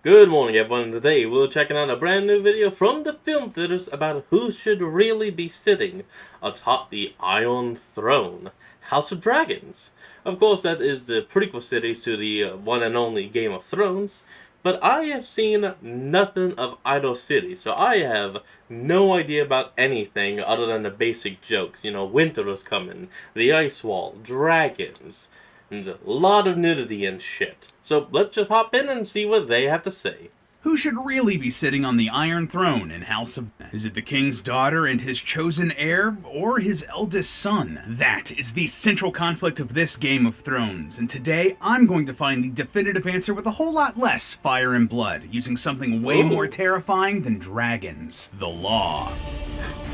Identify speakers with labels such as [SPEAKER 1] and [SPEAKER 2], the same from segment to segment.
[SPEAKER 1] Good morning, everyone. Today we're checking out a brand new video from the film theaters about who should really be sitting atop the Iron Throne, House of Dragons. Of course, that is the prequel series to the one and only Game of Thrones, but I have seen nothing of Idle City, so I have no idea about anything other than the basic jokes. You know, winter is coming, the ice wall, dragons. There's a lot of nudity and shit. So let's just hop in and see what they have to say.
[SPEAKER 2] Who should really be sitting on the Iron Throne in House of... Is it the king's daughter and his chosen heir, or his eldest son? That is the central conflict of this Game of Thrones, and today I'm going to find the definitive answer with a whole lot less fire and blood, using something way more terrifying than dragons. The law.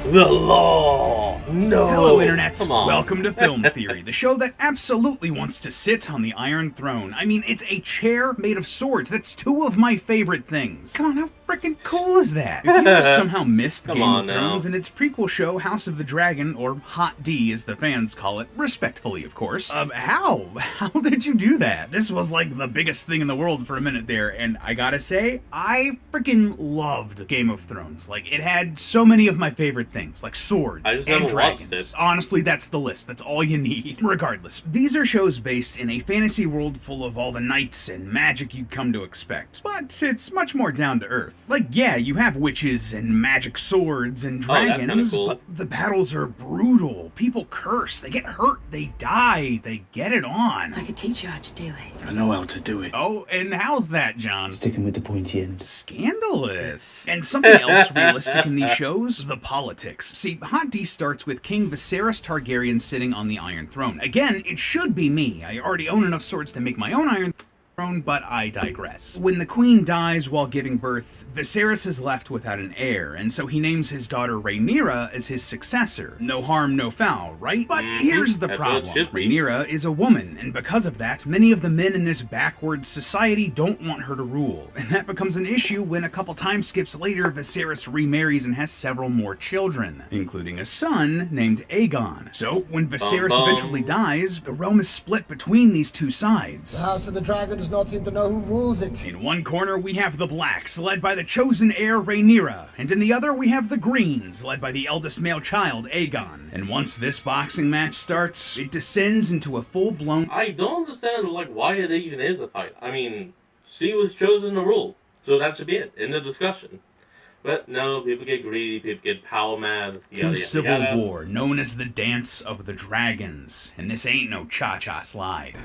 [SPEAKER 1] The law! No!
[SPEAKER 2] Hello, Internet.
[SPEAKER 1] Come on.
[SPEAKER 2] Welcome to Film Theory, the show that absolutely wants to sit on the Iron Throne. I mean, it's a chair made of swords. That's two of my favorite things. Come on, how freaking cool is that? If you somehow missed Game of Thrones and its prequel show, House of the Dragon, or Hot D as the fans call it, respectfully, of course, how? How did you do that? This was like the biggest thing in the world for a minute there, and I gotta say, I freaking loved Game of Thrones. Like, it had so many of my favorite things, like swords and dragons. Honestly, that's the list. That's all you need. Regardless, these are shows based in a fantasy world full of all the knights and magic you'd come to expect. But it's much more down to earth. Like, yeah, you have witches and magic swords and dragons, but the battles are brutal. People curse, they get hurt, they die, they get it on.
[SPEAKER 3] I could teach you how to do it.
[SPEAKER 4] I know how to do it.
[SPEAKER 2] Oh, and how's that, John?
[SPEAKER 4] Sticking with the pointy end.
[SPEAKER 2] Scandalous. And something else realistic in these shows, the politics. See, Hot D starts with King Viserys Targaryen sitting on the Iron Throne. Again, it should be me. I already own enough swords to make my own Iron Throne, but I digress. When the queen dies while giving birth, Viserys is left without an heir, and so he names his daughter Rhaenyra as his successor. No harm, no foul, right? But here's the problem. Rhaenyra is a woman, and because of that, many of the men in this backwards society don't want her to rule. And that becomes an issue when a couple time skips later, Viserys remarries and has several more children, including a son named Aegon. So when Viserys eventually dies, the realm is split between these two sides.
[SPEAKER 5] The House of the Dragon does not seem to know who rules it.
[SPEAKER 2] In one corner, we have the Blacks, led by the chosen heir Rhaenyra, and in the other, we have the Greens, led by the eldest male child, Aegon. And once this boxing match starts, it descends into a full-blown...
[SPEAKER 1] I don't understand, like, why it even is a fight. I mean, she was chosen to rule, so that should be it, in the discussion. But no, people get greedy, people get power mad,
[SPEAKER 2] Civil war, known as the Dance of the Dragons. And this ain't no cha-cha slide.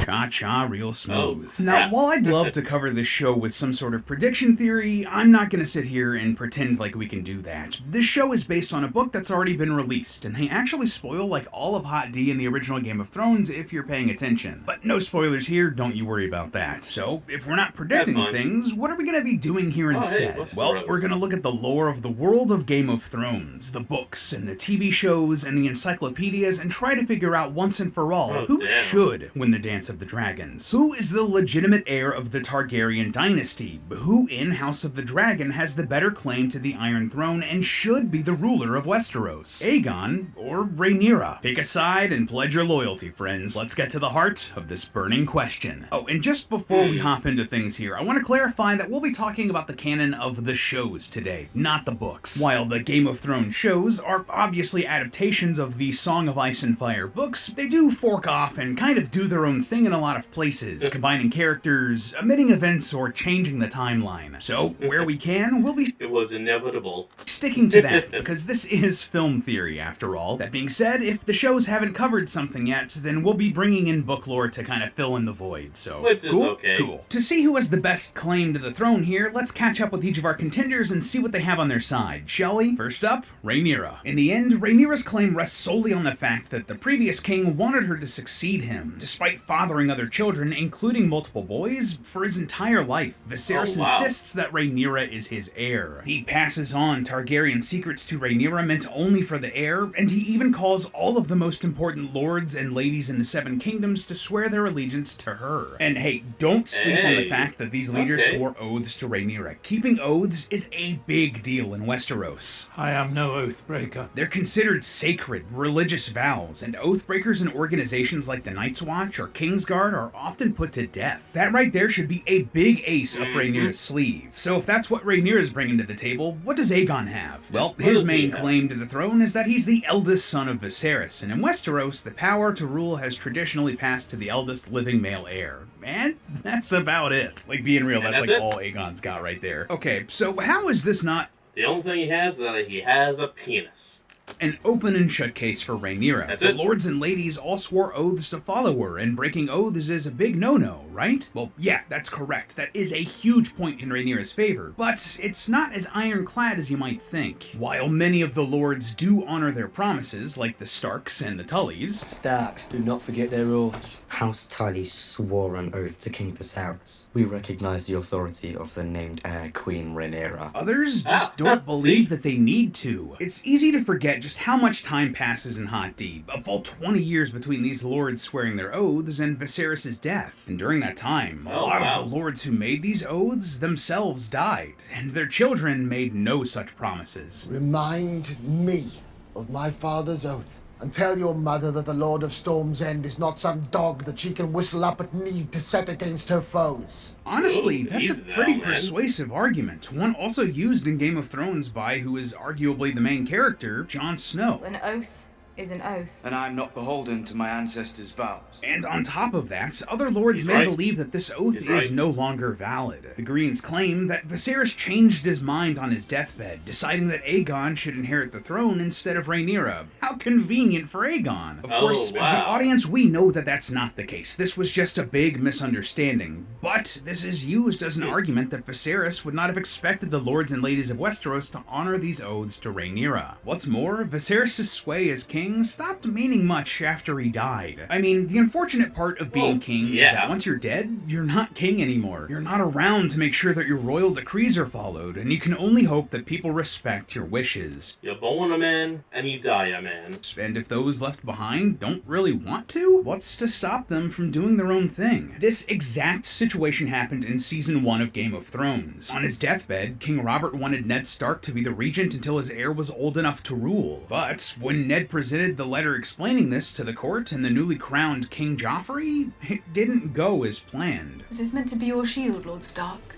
[SPEAKER 2] Cha-cha real smooth. Now, while I'd love to cover this show with some sort of prediction theory, I'm not gonna sit here and pretend like we can do that. This show is based on a book that's already been released, and they actually spoil like all of Hot D in the original Game of Thrones if you're paying attention. But no spoilers here, don't you worry about that. So, if we're not predicting things, what are we gonna be doing here instead? Well, we're gonna look at the lore of the world of Game of Thrones, the books, and the TV shows, and the encyclopedias, and try to figure out once and for all, who should win the Dance of the Dragons? Who is the legitimate heir of the Targaryen dynasty? Who in House of the Dragon has the better claim to the Iron Throne and should be the ruler of Westeros? Aegon or Rhaenyra? Pick a side and pledge your loyalty, friends. Let's get to the heart of this burning question. Oh, and just before we hop into things here, I want to clarify that we'll be talking about the canon of the shows today, not the books. While the Game of Thrones shows are obviously adaptations of the Song of Ice and Fire books, they do fork off and kind of do their own thing in a lot of places, combining characters, omitting events, or changing the timeline. So, where we can, we'll be...
[SPEAKER 1] It was inevitable.
[SPEAKER 2] Sticking to that, because this is film theory, after all. That being said, if the shows haven't covered something yet, then we'll be bringing in book lore to kind of fill in the void, so...
[SPEAKER 1] Which is okay.
[SPEAKER 2] Cool. To see who has the best claim to the throne here, let's catch up with each of our contenders and see what they have on their side, shall we? First up, Rhaenyra. In the end, Rhaenyra's claim rests solely on the fact that the previous king wanted her to succeed him, despite fathering other children, including multiple boys, for his entire life. Viserys insists that Rhaenyra is his heir. He passes on Targaryen secrets to Rhaenyra meant only for the heir, and he even calls all of the most important lords and ladies in the Seven Kingdoms to swear their allegiance to her. And hey, don't sleep on the fact that these leaders swore oaths to Rhaenyra. Keeping oaths is a big deal in Westeros.
[SPEAKER 6] I am no oath breaker.
[SPEAKER 2] They're considered sacred, religious vows, and oath breakers in organizations like the Night's Watch or King's Kingsguard are often put to death. That right there should be a big ace up Rhaenyra's sleeve. So if that's what Rhaenyra's bringing to the table, what does Aegon have? Well, his main claim to the throne is that he's the eldest son of Viserys, and in Westeros, the power to rule has traditionally passed to the eldest living male heir. And that's about it. Like, being real, that's like all Aegon's got right there. Okay, so how is this not...
[SPEAKER 1] The only thing he has is that he has a penis.
[SPEAKER 2] An open and shut case for Rhaenyra. The lords and ladies all swore oaths to follow her, and breaking oaths is a big no-no, right? Well, yeah, that's correct. That is a huge point in Rhaenyra's favor, but it's not as ironclad as you might think. While many of the lords do honor their promises, like the Starks and the Tullys...
[SPEAKER 3] Starks do not forget their oaths.
[SPEAKER 7] House Tully swore an oath to King Viserys. We recognize the authority of the named heir, Queen Rhaenyra.
[SPEAKER 2] Others just don't believe that they need to. It's easy to forget just how much time passes in Hot Deep, a full 20 years between these lords swearing their oaths and Viserys' death. And during that time, a lot of the lords who made these oaths themselves died, and their children made no such promises.
[SPEAKER 5] Remind me of my father's oath. And tell your mother that the Lord of Storm's End is not some dog that she can whistle up at need to set against her foes.
[SPEAKER 2] Honestly, that's a pretty persuasive argument. One also used in Game of Thrones by who is arguably the main character, Jon Snow.
[SPEAKER 8] An oath is an oath.
[SPEAKER 4] And I'm not beholden to my ancestors' vows.
[SPEAKER 2] And on top of that, other lords may believe that this oath is no longer valid. The Greens claim that Viserys changed his mind on his deathbed, deciding that Aegon should inherit the throne instead of Rhaenyra. How convenient for Aegon. Of course, as the audience, we know that that's not the case. This was just a big misunderstanding. But this is used as an argument that Viserys would not have expected the lords and ladies of Westeros to honor these oaths to Rhaenyra. What's more, Viserys' sway as king stopped meaning much after he died. I mean, the unfortunate part of being king is that once you're dead, you're not king anymore. You're not around to make sure that your royal decrees are followed, and you can only hope that people respect your wishes.
[SPEAKER 1] You're born a man, and you die a man.
[SPEAKER 2] And if those left behind don't really want to, what's to stop them from doing their own thing? This exact situation happened in Season 1 of Game of Thrones. On his deathbed, King Robert wanted Ned Stark to be the regent until his heir was old enough to rule. But when Ned presented the letter explaining this to the court and the newly crowned King Joffrey, it didn't go as planned.
[SPEAKER 8] Is this meant to be your shield, Lord Stark?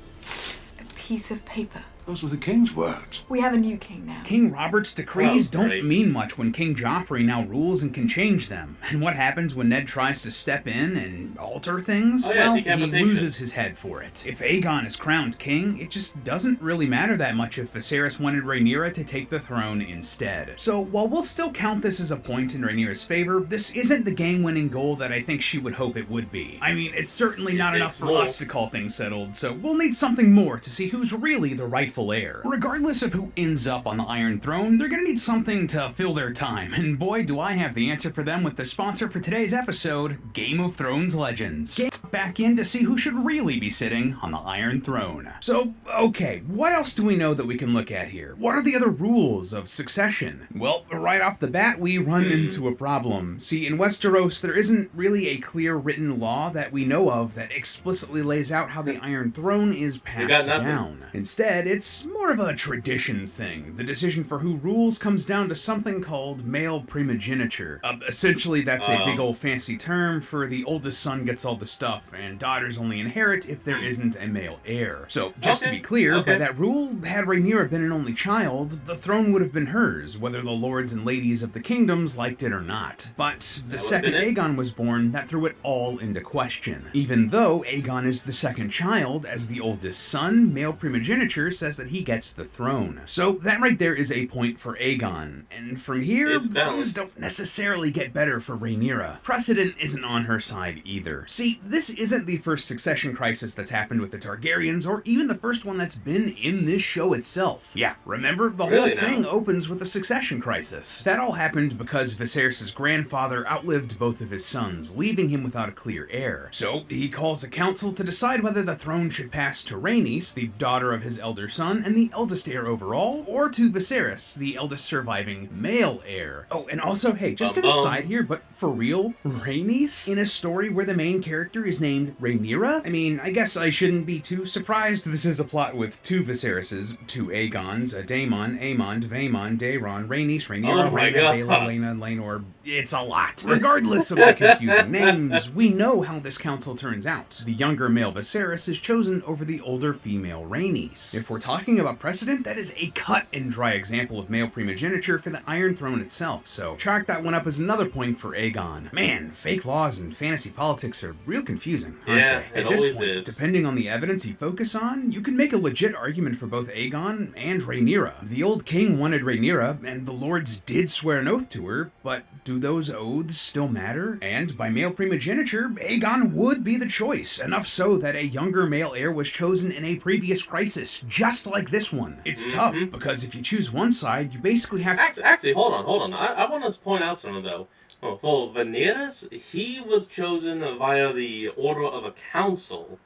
[SPEAKER 8] A piece of paper.
[SPEAKER 6] Those were the king's words.
[SPEAKER 8] We have a new king now.
[SPEAKER 2] King Robert's decrees don't mean much when King Joffrey now rules and can change them. And what happens when Ned tries to step in and alter things? Well, he loses his head for it. If Aegon is crowned king, it just doesn't really matter that much if Viserys wanted Rhaenyra to take the throne instead. So while we'll still count this as a point in Rhaenyra's favor, this isn't the game-winning goal that I think she would hope it would be. I mean, it's certainly not enough for us to call things settled, so we'll need something more to see who's really the rightful heir. Regardless of who ends up on the Iron Throne, they're gonna need something to fill their time, and boy do I have the answer for them with the sponsor for today's episode, Game of Thrones Legends. Get back in to see who should really be sitting on the Iron Throne. So, okay, what else do we know that we can look at here? What are the other rules of succession? Well, right off the bat, we run into a problem. See, in Westeros, there isn't really a clear written law that we know of that explicitly lays out how the Iron Throne is passed down. Instead, it's more of a tradition thing. The decision for who rules comes down to something called male primogeniture. Essentially, that's a big old fancy term for the oldest son gets all the stuff, and daughters only inherit if there isn't a male heir. So, just to be clear, by that rule, had Rhaenyra been an only child, the throne would have been hers, whether the lords and ladies of the kingdoms liked it or not. But the second Aegon was born, that threw it all into question. Even though Aegon is the second child, as the oldest son, male primogeniture says that he gets the throne. So that right there is a point for Aegon. And from here, things don't necessarily get better for Rhaenyra. Precedent isn't on her side either. See, this isn't the first succession crisis that's happened with the Targaryens, or even the first one that's been in this show itself. Yeah, remember? The whole thing opens with a succession crisis. That all happened because Viserys' grandfather outlived both of his sons, leaving him without a clear heir. So he calls a council to decide whether the throne should pass to Rhaenys, the daughter of his elder son and the eldest heir overall, or to Viserys, the eldest surviving male heir. Oh, and also, hey, just an aside here, but for real, Rhaenys in a story where the main character is named Rhaenyra? I mean, I guess I shouldn't be too surprised this is a plot with two Viseryses, two Aegons, a Daemon, Aemond, Vaemon, Daeron, Rhaenys, Rhaenyra, Rhaena, Baela, Laena, Laenor, it's a lot. Regardless of the confusing names, we know how this council turns out. The younger male Viserys is chosen over the older female Rhaenys. If we're talking about precedent, that is a cut and dry example of male primogeniture for the Iron Throne itself, so chalk that one up as another point for Aegon. Man, fake laws and fantasy politics are real confusing, aren't
[SPEAKER 1] Yeah,
[SPEAKER 2] they?
[SPEAKER 1] it
[SPEAKER 2] At this
[SPEAKER 1] always
[SPEAKER 2] point,
[SPEAKER 1] is.
[SPEAKER 2] depending on the evidence you focus on, you can make a legit argument for both Aegon and Rhaenyra. The old king wanted Rhaenyra, and the lords did swear an oath to her, but do those oaths still matter? And by male primogeniture, Aegon would be the choice, enough so that a younger male heir was chosen in a previous crisis, just like this one. It's tough, because if you choose one side, you basically have to...
[SPEAKER 1] Actually, hold on. I want to point out something, though. Oh, for Rhaenyra, he was chosen via the order of a council.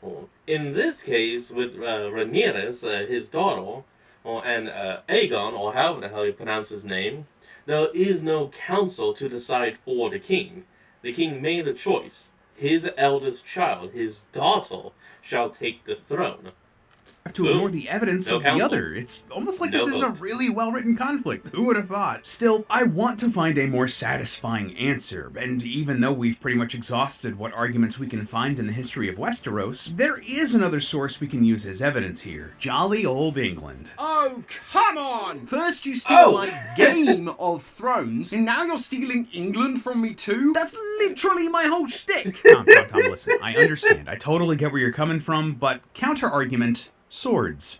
[SPEAKER 1] Oh, in this case, with Rhaenyra, his daughter, and Aegon, or however the hell you pronounce his name, there is no council to decide for the king. The king made a choice. His eldest child, his daughter, shall take the throne.
[SPEAKER 2] to ignore the evidence of the other. It's almost like this is a really well-written conflict. Who would have thought? Still, I want to find a more satisfying answer, and even though we've pretty much exhausted what arguments we can find in the history of Westeros, there is another source we can use as evidence here. Jolly old England.
[SPEAKER 9] Oh, come on! First you steal my Game of Thrones, and now you're stealing England from me too? That's literally my whole shtick!
[SPEAKER 2] Tom, listen, I understand. I totally get where you're coming from, but counter-argument, swords.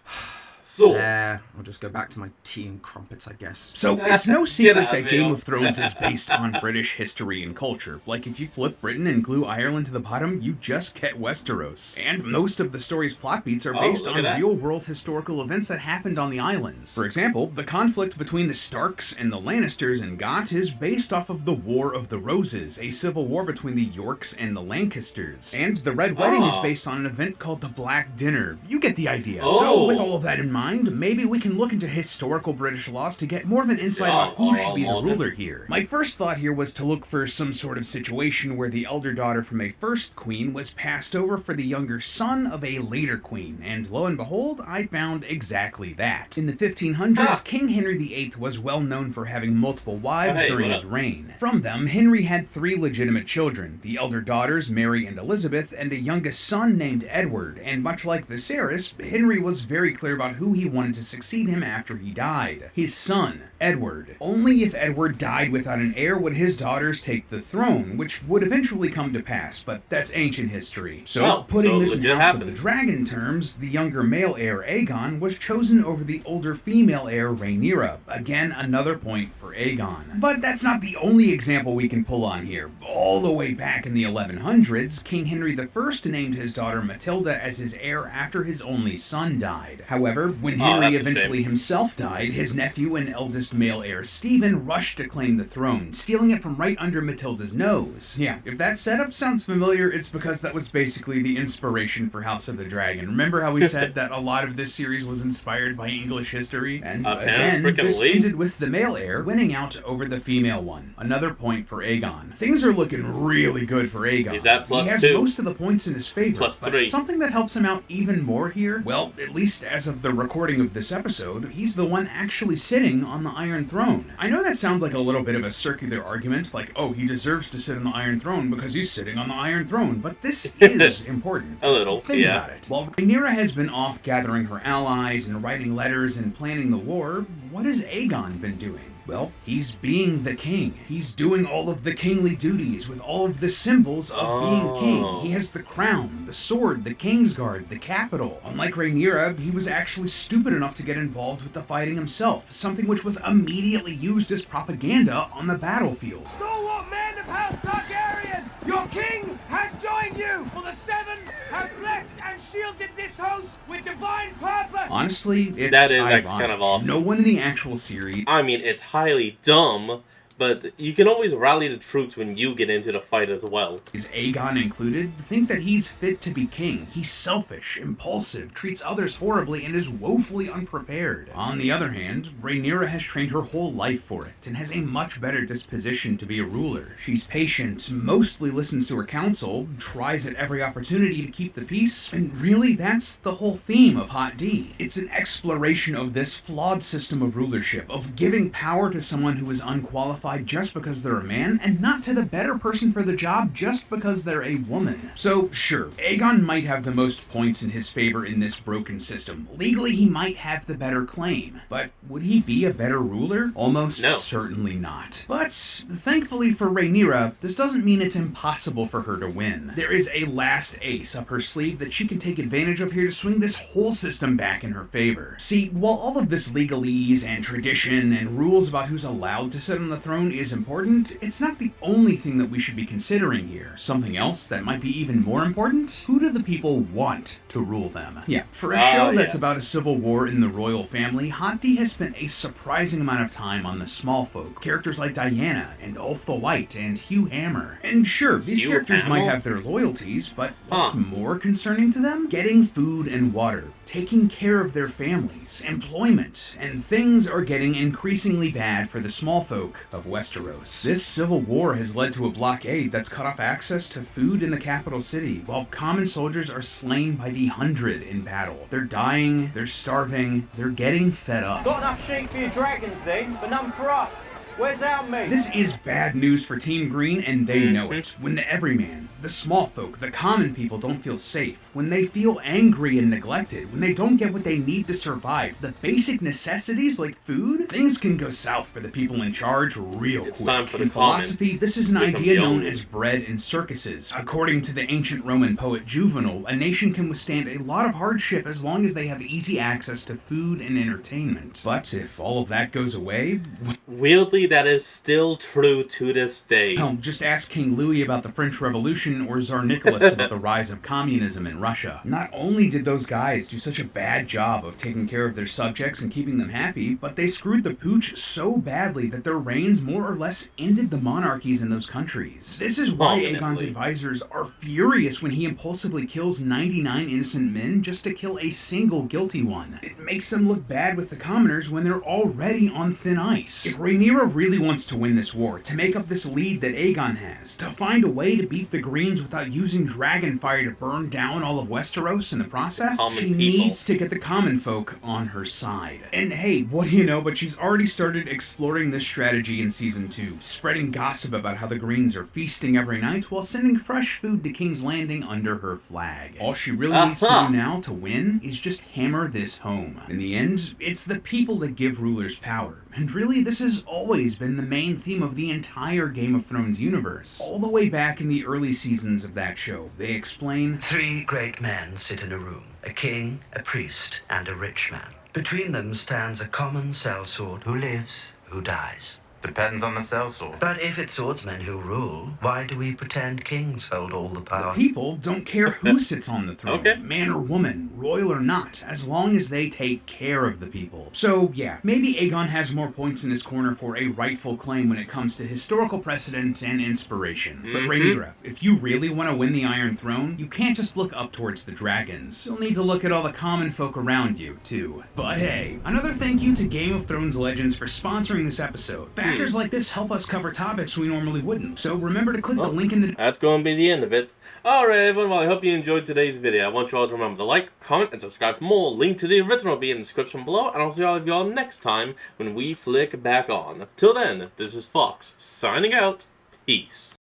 [SPEAKER 9] Yeah, I'll just go back to my tea and crumpets, I guess.
[SPEAKER 2] So, it's no secret that Game of Thrones is based on British history and culture. Like, if you flip Britain and glue Ireland to the bottom, you just get Westeros. And most of the story's plot beats are based on real-world historical events that happened on the islands. For example, the conflict between the Starks and the Lannisters in Got is based off of the War of the Roses, a civil war between the Yorks and the Lancasters. And the Red Wedding is based on an event called the Black Dinner. You get the idea. So, with all of that in mind, maybe we can look into historical British laws to get more of an insight about who should be the ruler here. My first thought here was to look for some sort of situation where the elder daughter from a first queen was passed over for the younger son of a later queen, and lo and behold, I found exactly that. In the 1500s, King Henry VIII was well known for having multiple wives during his reign. From them, Henry had 3 legitimate children, the elder daughters Mary and Elizabeth, and a youngest son named Edward, and much like Viserys, Henry was very clear about who he wanted to succeed him after he died. His son, Edward. Only if Edward died without an heir would his daughters take the throne, which would eventually come to pass, but that's ancient history. So, putting this in House of the Dragon terms, the younger male heir Aegon was chosen over the older female heir Rhaenyra. Again, another point for Aegon. But that's not the only example we can pull on here. All the way back in the 1100s, King Henry I named his daughter Matilda as his heir after his only son died. However, when Henry eventually himself died, his nephew and eldest male heir Stephen rushed to claim the throne, stealing it from right under Matilda's nose. Yeah, if that setup sounds familiar, it's because that was basically the inspiration for House of the Dragon. Remember how we said that a lot of this series was inspired by English history? And again, this ended with the male heir winning out over the female one. Another point for Aegon. Things are looking really good for Aegon.
[SPEAKER 1] He's at +2.
[SPEAKER 2] He has most of the points in his favor,
[SPEAKER 1] +3.
[SPEAKER 2] but something that helps him out even more here, well, at least as of the recording of this episode, he's the one actually sitting on the Iron Throne. I know that sounds like a little bit of a circular argument, like, oh, he deserves to sit on the Iron Throne because he's sitting on the Iron Throne, but this is important.
[SPEAKER 1] A little,
[SPEAKER 2] Think about it. While Rhaenyra has been off gathering her allies and writing letters and planning the war, what has Aegon been doing? Well, he's being the king. He's doing all of the kingly duties with all of the symbols of being king. He has the crown, the sword, the Kingsguard, the capital. Unlike Rhaenyra, he was actually stupid enough to get involved with the fighting himself, something which was immediately used as propaganda on the battlefield.
[SPEAKER 10] Stalwart men of House Targaryen, your king has joined you, for the Seven have blessed and shielded this host with divine purpose.
[SPEAKER 2] Honestly, it's
[SPEAKER 1] that is
[SPEAKER 2] ironic.
[SPEAKER 1] kind of awesome.
[SPEAKER 2] No one in the actual series...
[SPEAKER 1] I mean, it's highly dumb, but you can always rally the troops when you get into the fight as well.
[SPEAKER 2] Is Aegon included? Think that he's fit to be king. He's selfish, impulsive, treats others horribly, and is woefully unprepared. On the other hand, Rhaenyra has trained her whole life for it, and has a much better disposition to be a ruler. She's patient, mostly listens to her counsel, tries at every opportunity to keep the peace, and really that's the whole theme of Hot D. It's an exploration of this flawed system of rulership, of giving power to someone who is unqualified qualified just because they're a man, and not to the better person for the job just because they're a woman. So, sure, Aegon might have the most points in his favor in this broken system. Legally, he might have the better claim. But would he be a better ruler? Almost certainly not. But thankfully for Rhaenyra, this doesn't mean it's impossible for her to win. There is a last ace up her sleeve that she can take advantage of here to swing this whole system back in her favor. See, while all of this legalese and tradition and rules about who's allowed to sit on the throne is important, it's not the only thing that we should be considering here. Something else that might be even more important? Who do the people want to rule them? Yeah, for a show that's about a civil war in the royal family, Hot D has spent a surprising amount of time on the small folk. Characters like Diana and Ulf the White and Hugh Hammer. And sure, these characters might have their loyalties, but what's more concerning to them? Getting food and water, taking care of their families, employment, and things are getting increasingly bad for the small folk of Westeros. This civil war has led to a blockade that's cut off access to food in the capital city, while common soldiers are slain by the hundred in battle. They're dying, they're starving, they're getting fed up.
[SPEAKER 10] Got enough sheep for your dragons, eh? But none for us. Where's our meat?
[SPEAKER 2] This is bad news for Team Green, and they know it. When the everyman, the small folk, the common people don't feel safe, when they feel angry and neglected, when they don't get what they need to survive, the basic necessities like food, things can go south for the people in charge real quick.
[SPEAKER 1] Time for the
[SPEAKER 2] in philosophy, this is an idea known as bread and circuses. According to the ancient Roman poet Juvenal, a nation can withstand a lot of hardship as long as they have easy access to food and entertainment. But if all of that goes away...
[SPEAKER 1] Weirdly, that is still true to this day.
[SPEAKER 2] Well, just ask King Louis about the French Revolution or Tsar Nicholas about the rise of communism in Russia. Not only did those guys do such a bad job of taking care of their subjects and keeping them happy, but they screwed the pooch so badly that their reigns more or less ended the monarchies in those countries. This is why Aegon's advisors are furious when he impulsively kills 99 innocent men just to kill a single guilty one. It makes them look bad with the commoners when they're already on thin ice. If Rhaenyra really wants to win this war, to make up this lead that Aegon has, to find a way to beat the Greens without using dragon fire to burn down all of Westeros in the process, she needs to get the common folk on her side. And hey, what do you know, but she's already started exploring this strategy in Season 2, spreading gossip about how the Greens are feasting every night while sending fresh food to King's Landing under her flag. All she really needs to do now to win is just hammer this home. In the end, it's the people that give rulers power. And really, this has always been the main theme of the entire Game of Thrones universe. All the way back in the early seasons of that show, they explain,
[SPEAKER 11] 3 great men sit in a room, a king, a priest, and a rich man. Between them stands a common sellsword who lives, who dies.
[SPEAKER 12] Depends on the sellsword.
[SPEAKER 11] But if it's swordsmen who rule, why do we pretend kings hold all the power?
[SPEAKER 2] The people don't care who sits on the throne, man or woman, royal or not, as long as they take care of the people. So yeah, maybe Aegon has more points in his corner for a rightful claim when it comes to historical precedent and inspiration. But Rhaenyra, if you really want to win the Iron Throne, you can't just look up towards the dragons. You'll need to look at all the common folk around you, too. But hey, another thank you to Game of Thrones Legends for sponsoring this episode. Backers like this help us cover topics we normally wouldn't, so remember to click the link in the...
[SPEAKER 1] That's going to be the end of it. Alright everyone, well I hope you enjoyed today's video. I want you all to remember to like, comment, and subscribe for more. Link to the original will be in the description below, and I'll see all of y'all next time when we flick back on. Till then, this is Fox, signing out. Peace.